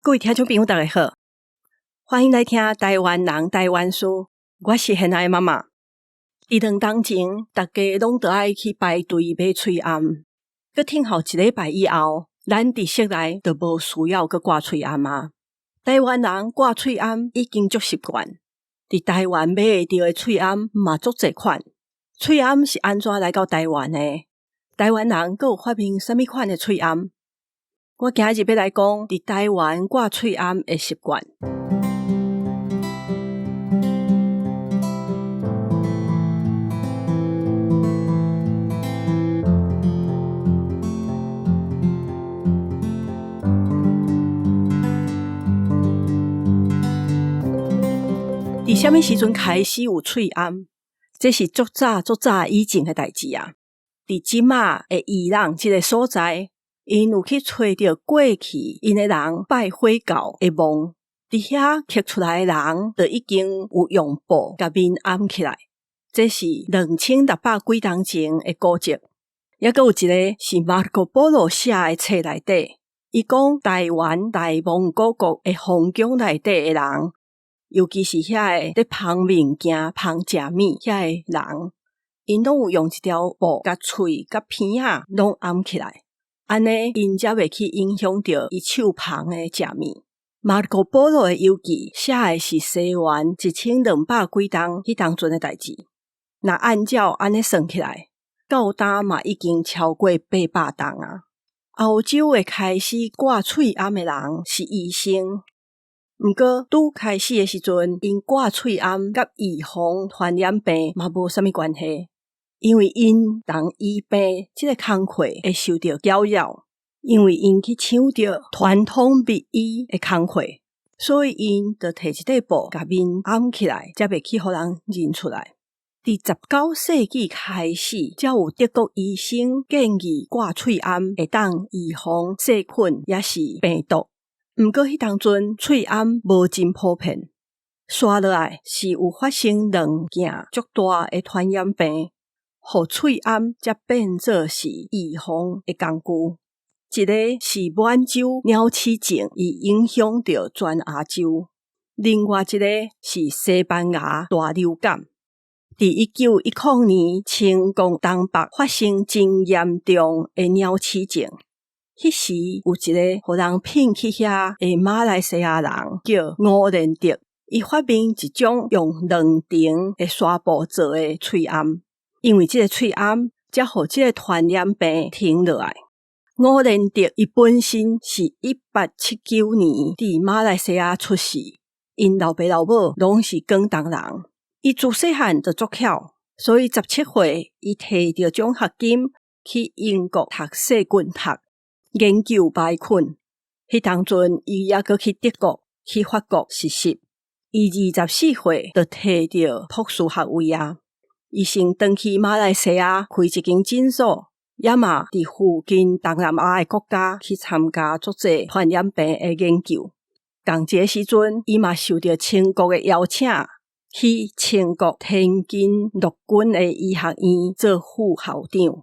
各位听众朋友大家好，欢迎来听台湾人台湾事，我是现在的妈妈。在2当前，大家拢得爱去排队买喙暗，佮听候1礼拜以后，咱伫室内就无需要佮挂喙暗啊。台湾人挂喙暗已经足习惯，伫台湾买会到的喙暗嘛足侪款。喙暗是安怎来到台湾的？台湾人佮有发明啥物款的喙暗？我今日要来讲伫台湾挂喙暗的习惯。伫什么时阵开始有喙暗？这是足早以前的代志啊！伫即马的伊朗这个所在，因有去找到过去因的人拜火教的墓，伫遐刻出来的人就已经有用布甲面掩起来。这是2600几年前的古迹。也阁有一个是马可波罗写的册内底，伊讲台湾大蒙古国的皇宫内底的人，尤其是遐个咧芳物件、芳食米遐个人，因拢有用一条布甲喙甲鼻仔拢掩起来。安尼，因才袂去影响到伊手旁的食物。马可波罗的游记写的是西元1200几年迄当阵的代志。若按照安尼算起来，到今嘛已经超过800年啊。欧洲的开始挂喙暗的人是医生，毋过拄开始的时阵，因挂喙暗甲预防传染病嘛无啥物关系。因为因同医病这个工课会受到搅扰，因为因去抢到传统秘医的工课，所以因就摕一块布甲面掩起来，才袂去互人认出来。伫19世纪开始，才有德国医生建议挂喙暗会当预防细菌也是病毒。毋过迄当阵喙暗无真普遍，刷落来是有发生2件足大的传染病。互喙暗才变做是预防的工具，一个是满洲鸟鼠症，伊影响到全亚洲；另外一个是西班牙大流感。伫1910年，清国东北发生真严重的鸟鼠症，迄时有一个互人骗去遐的马来西亚人叫吴连德，伊发明一种用2层的纱布做的喙暗。因为这个喙暗，才互这个传染病停落来。吴连德伊本身是1879年伫马来西亚出世，因老爸老母拢是广东人。伊自细汉就足巧，所以17岁伊摕到奖学金去英国读细菌学，研究白菌。迄当阵伊也阁去德国、去法国实习。伊24岁就摕到博士学位啊。伊先回去马来西亚开一间诊所，也嘛伫附近东南亚的国家去参加足侪传染病的研究。同一个时阵，伊嘛受到清国的邀请，去清国天津陆军的医学院做副校长。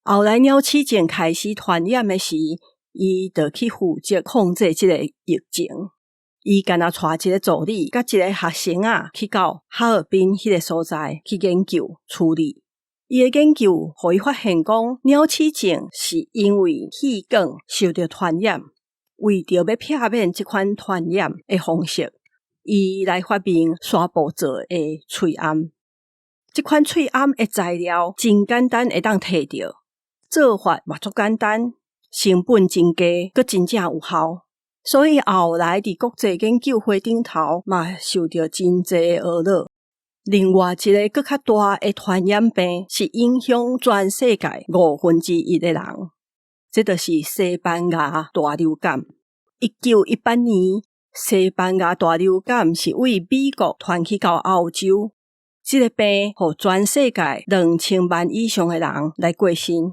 后来鸟鼠症开始传染的时，伊就去负责控制这个疫情。伊干那带一个助理甲一个学生去到哈尔滨迄个所在去研究处理。伊的研究互伊发现讲，鸟鼠症是因为气管受到传染，为着要避免这款传染的方式，伊来发明纱布做的喙暗。这款喙暗的材料真简单，会当摕到，做法嘛足简单，成本真低，佮真正有效。所以后来伫国际研究会顶头嘛受到真侪的学讨。另外一个更较大的传染病是影响全世界1/5的人，这就是西班牙大流感。1918年，西班牙大流感是为美国传去到欧洲，这个病互全世界2000万以上的人来过身。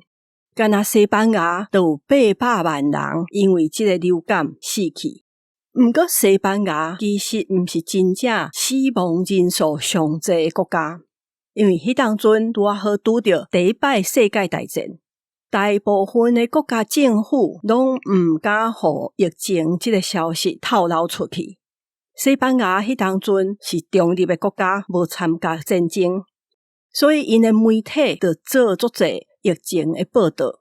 干那西班牙就有800万人因为这个流感死去。毋过西班牙其实毋是真正死亡人数上侪的国家，因为迄当阵拄好拄着第1摆世界大战，大部分的国家政府拢毋敢互疫情这个消息透露出去。西班牙迄当阵是中立的国家，无参加战争，所以因的媒体就做足侪疫情的报道。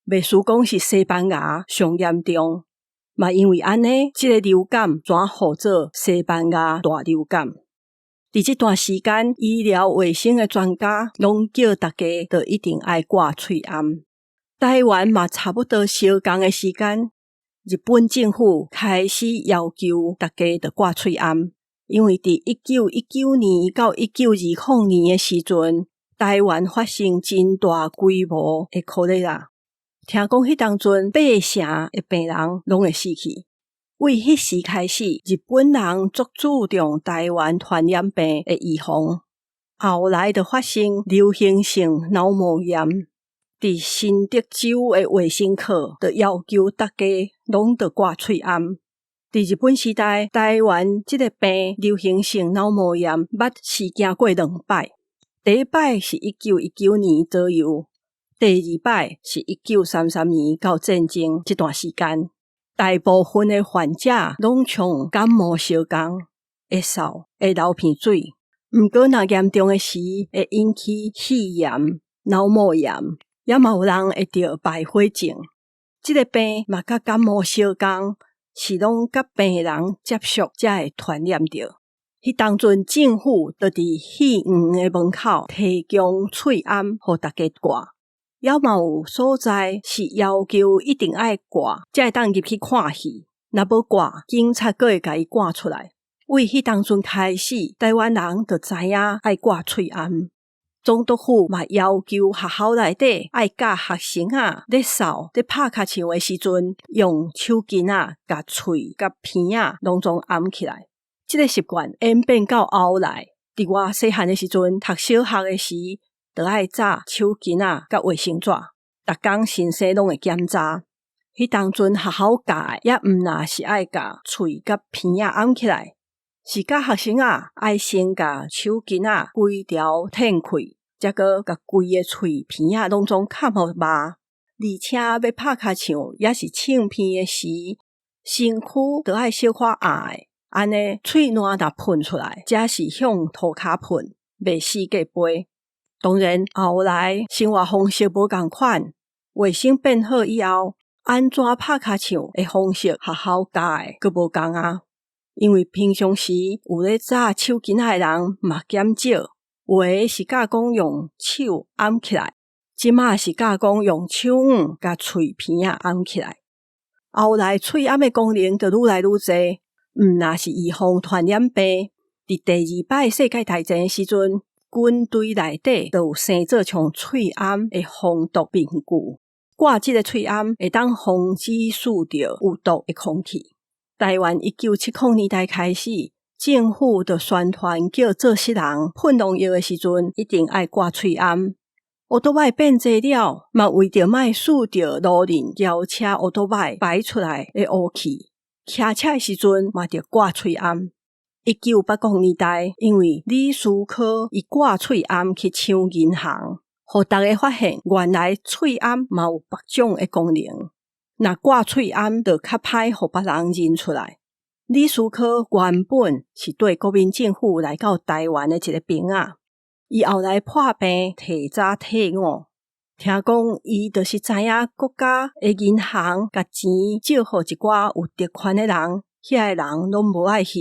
袂输讲是西班牙上严重，嘛因为安尼，这个流感转号做西班牙大流感。伫这段时间，医疗卫生的专家拢叫大家就一定爱挂喙罨。台湾嘛差不多相同的时间，日本政府开始要求大家就挂喙罨，因为伫1919年到1920年的时阵，台湾发生真大规模的可勒拉。听讲迄当阵8成的病人拢会死去。为迄时开始，日本人足注重台湾传染病的预防，后来就发生流行性脑膜炎。伫新德州的卫生科就要求大家拢得挂喙罨。伫日本时代，台湾这个病流行性脑膜炎捌是行过2摆，第一摆是1919年左右，第二摆是1933年到战争这段时间。大部分的患者拢像感冒相共，会嗽，会流鼻水，毋过若严重的时会引起肺炎、脑膜炎，也嘛有人会得败血症。这个病嘛甲感冒相共，是拢甲病人接触才会传染着。迄当阵政府就伫戏院的门口提供喙罨互大家挂。也嘛有所在是要求一定爱挂，才会当入去看戏。若无挂，警察阁会甲伊赶出来。为迄当阵开始，台湾人就知影爱挂喙罨。总督府嘛要求学校内底爱教学生咧扫、咧拍卡唱的时阵，用手巾甲喙甲鼻拢总掩起来。这个习惯演变到后来，伫我细汉的时阵，读小学的时，就爱扎手巾甲卫生纸，逐工先生拢会检查。迄当阵学校教的也毋若是爱甲喙甲鼻掩起来，是教学生爱先甲手巾规条褪开，才阁甲规个喙鼻拢总盖互肉。而且要拍卡唱也是唱片的时，身躯就爱小可压的，安尼喙烂若喷出来，才是向涂骹喷，袂四界飞。当然，后来生活方式无共款，卫生变好以后，安怎拍卡唱的方式，学校教的阁无共啊。因为平常时有咧扎手巾的人嘛减少，有的是教讲用手掩起来，即马是教讲用手捂甲喙鼻掩起来。后来喙掩的功能就愈来愈侪，毋若是预防传染病。伫第2摆世界大战的时阵，军队内底就有生做像喙掩的防毒面具，挂这个喙掩会当防止触到有毒的空气。台湾1970年代开始，政府就宣传叫做失人喷农药的时阵，一定爱挂喙掩。乌托邦变济了，嘛为着莫触到路人轿车乌托邦排出来的乌气，骑车的时阵嘛着挂喙掩。1980年代，因为李斯科伊挂喙掩去抢银行，互大家发现原来喙掩嘛有别种的功能。若挂喙掩就较歹互别人认出来。李斯科原本是对国民政府来到台湾的一个兵仔，伊后来破病提早退伍，听讲伊就是知影国家的银行甲钱借互一寡有特权的人，遐个人拢无爱还。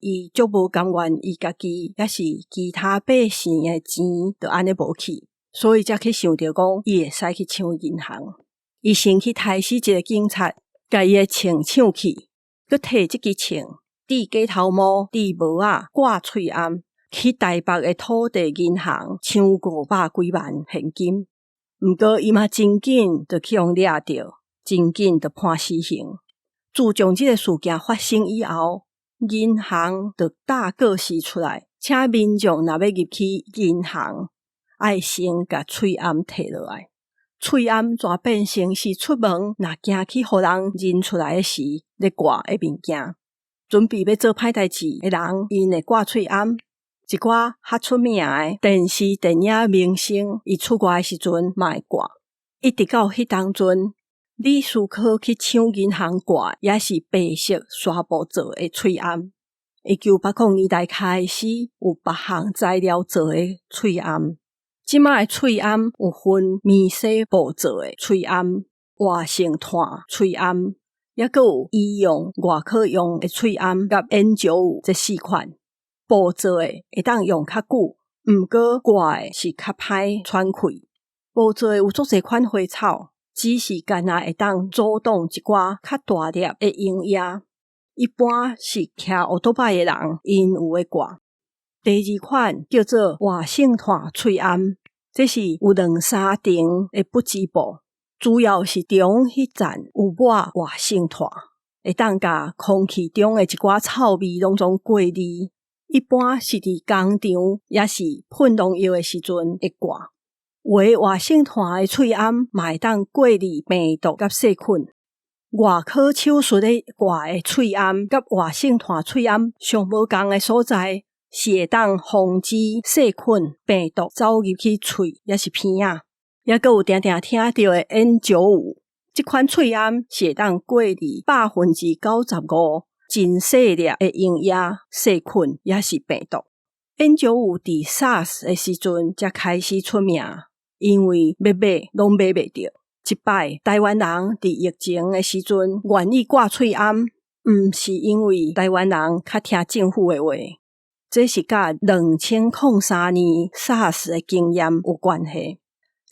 伊足无甘愿，伊家己也是其他百姓的钱，就安尼无去，所以才去想着讲，伊会使去抢银行。伊先去杀死一个警察，甲伊的枪抢去，佮摕这支枪，戴假头帽、戴帽挂喙掩，去台北的土地银行抢500几万现金。毋过伊嘛真紧就去互抓着，真紧就判死刑。自从这个事件发生以后，银行就大告示出来，请民众若要入去银行，爱先甲喙掩摕落来。喙掩转变成是出门若行去互人认出来的时咧挂的物件。准备要做歹代志的人，因会挂喙掩。一寡较出名的电视电影明星，伊出外的时阵嘛会挂。一直到迄当阵，李斯科去抢银行挂也是白色纱布做的喙罨。1980年代开始有别项材料做的喙罨。即摆的喙罨有分棉细布做的喙罨、活性炭喙罨，也佫有医用、外科用的喙罨甲 N95 这4款。布做的会当用较久，毋过挂的是较歹喘气。布做的有足侪款花草，只是干那会当阻挡一寡较大粒的营业。一般是骑奥多拜的人因有的挂。第2款叫做活性炭喙罨，这是有2、3层的不织布，主要是中迄层有抹活性炭，会当甲空气中的一寡臭味拢总过滤。一般是伫工厂也是喷农药的时阵会挂。有的活性炭的喙罨嘛会当过滤病毒甲细菌。外科手术的挂的喙罨甲活性炭喙罨上无共的所在，是会当防止细菌、病毒走入去喙也是鼻仔。也佫有定定听到的 N95， 这款喙罨是会当过滤95%真细粒的营养、细菌也是病毒。N95 伫 SARS 的时阵才开始出名，因为要买拢买袂着。即摆台湾人伫疫情的时阵愿意挂喙罨，毋是因为台湾人较听政府的话，这是甲2003年 SARS 的经验有关系。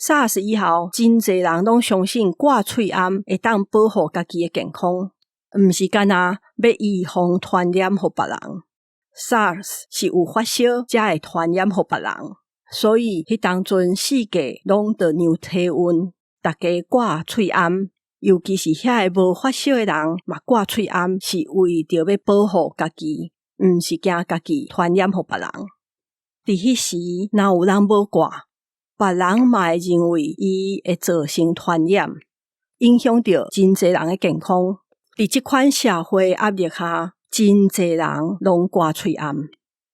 SARS 以后，真侪人拢相信挂喙罨会当保护家己的健康，毋是干那要预防传染互别人。SARS 是有发烧才会传染互别人，所以迄当阵世界拢着量体温。大家挂喙罨，尤其是遐个无发烧的人，嘛挂喙罨是为着要保护家己，毋是惊家己传染互别人。伫迄时，若有人无挂，别人嘛会认为伊会造成传染，影响着真侪人的健康。伫即款社会压力下，真侪人拢挂喙罨。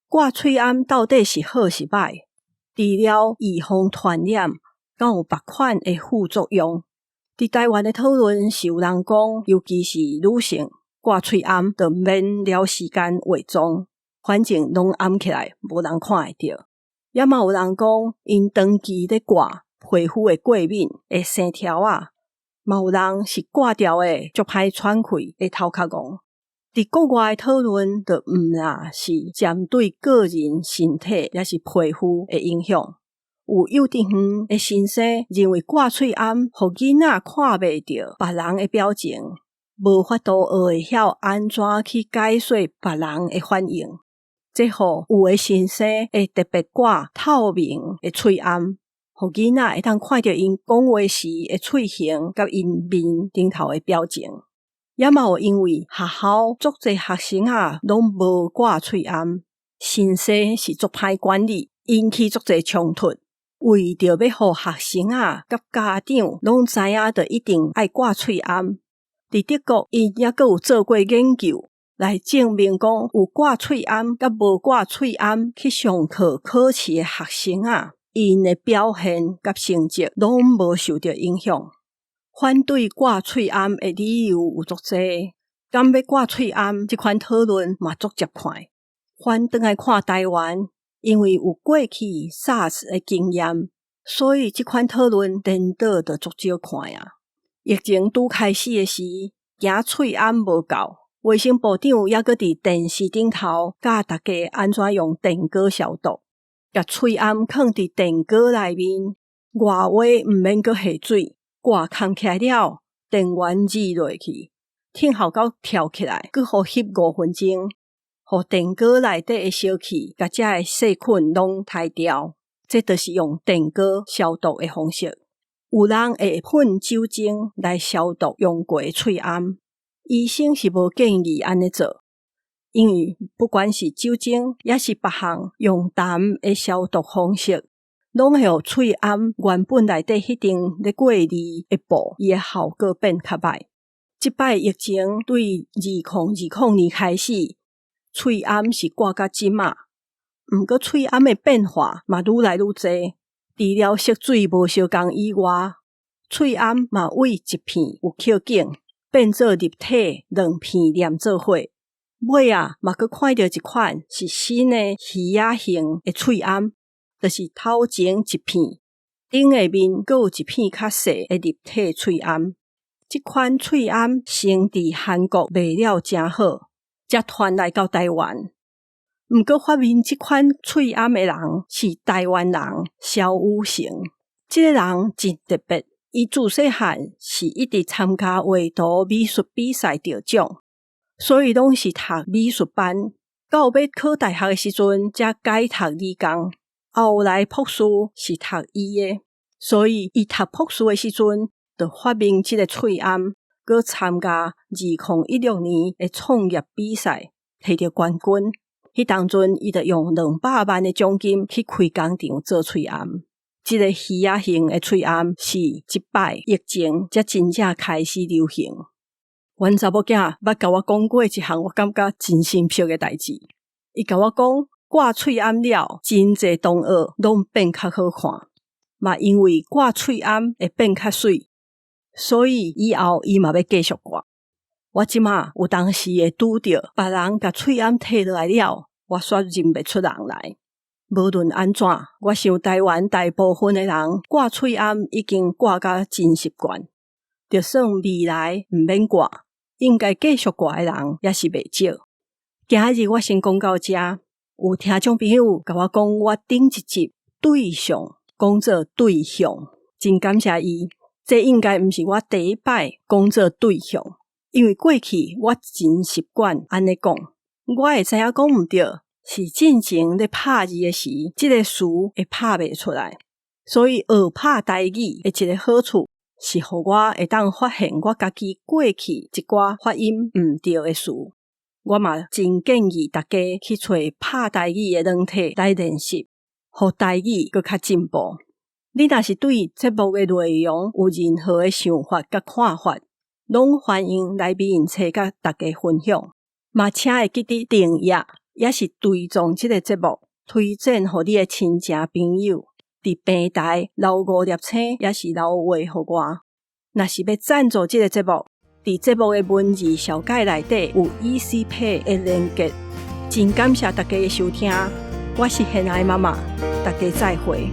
挂喙罨到底是好是歹？除了预防传染，敢有别款的副作用？伫台湾的讨论是有人讲，尤其是女性挂喙罨，就免了时间化妆，反正拢掩起来，无人看会到。也嘛有人讲，因长期咧挂，皮肤会过敏，会生条啊。嘛有人是挂掉的，足歹喘气，会头壳戆。伫国外的讨论，就毋啦是针对个人身体也是皮肤的影响。有幼稚园的先生认为挂喙罨，互囡仔看袂到别人的表情，无法度学会晓安怎去解说别人的反应。这互有的先生会特别挂透明的喙罨，互囡仔会当看到因讲话时的喙形甲因面顶头的表情。也嘛有因为学校足侪学生拢无挂喙罨，先生是足歹管理，引起足侪冲突。为着要互学生甲家长拢知影着一定爱挂喙罨，伫德国因也佫有做过研究来证明讲，有挂喙罨甲无挂喙罨去上课考试的学生因的表现甲成绩拢无受到影响。反对挂喙罨的理由有足侪，敢要挂喙罨这款讨论嘛足接快。反倒来看台湾，因为有过去 SARS 的经验，所以这款讨论颠倒就足少看啊。疫情拄开始的时，惊喙罨无够，卫生部长也搁伫电视顶头教大家安怎用电锅消毒，甲喙罨放伫电锅内面，外围毋免搁下水，挂空起来了，电源入落去，听候到跳起来，搁互翕5分钟。互电锅内底的烧气甲遮的细菌拢杀掉，这就是用电锅消毒的方式。有人会喷酒精来消毒用过的喙罨，医生是无建议安尼做，因为不管是酒精也是别项用淡的消毒方式，拢会互喙罨原本内底迄层咧过滤的布，伊的效果变较歹。即摆疫情对2020年开始，喙罨是挂到即马，毋过喙罨的变化嘛愈来愈侪。除了色水无相共以外，喙暗嘛为一片有口径，变做立体两片连做伙。尾啊嘛佫看到一款是新的鱼仔形的喙暗，就是头前一片，顶下面佫有一片较细的立体喙暗。这款喙暗生伫韩国卖了真好，才传来到台湾。毋过发明这款喙暗的人是台湾人萧武成。这个人真特别，伊自细汉是一直参加画图美术比赛得奖，所以拢是读美术班。到要考大学的时阵，才改读理工。后来博士是读医的，所以伊读博士的时阵，就发明这个喙暗，佮参加2016年的创业比赛，摕到冠军。迄当阵，伊就用200万的奖金去开工厂做喙暗。这个鱼仔形的喙暗是即摆疫情才真正开始流行。阮查某囝捌甲我讲过一项我感觉真神秘的代志。伊甲我讲，挂喙暗了，真侪同学拢变较好看，嘛因为挂喙暗会变较水。所以以后伊嘛要继续挂。我即马有当时会拄着别人甲喙暗摕落来了，我煞认不出人来。无论安怎，我想台湾大部分的人挂喙暗已经挂甲真习惯，就算未来毋免挂，应该继续挂的人也是袂少。今日我先讲到这，有听众朋友甲我讲，我顶一集对象讲做对象，真感谢伊。这应该毋是我第一摆讲做对象，因为过去我真习惯安尼讲，我会知影讲毋对，是进前咧拍字的时，这个词会拍袂出来。所以学拍台语的一个好处，是互我会当发现我家己过去一寡发音毋对的词。我嘛真建议大家去找拍台语的软体来练习，互台语搁较进步。你若是对节目的内容有任何的想法甲看法，拢欢迎来微信册甲大家分享。嘛请会记得订阅，也是追踪这个节目，推荐互你的亲戚朋友。伫平台留5粒星，也是留话互我。若是要赞助这个节目，伫节目的文字小解内底有 ECPay 的连结。真感谢大家的收听，我是贤爱妈妈，大家再会。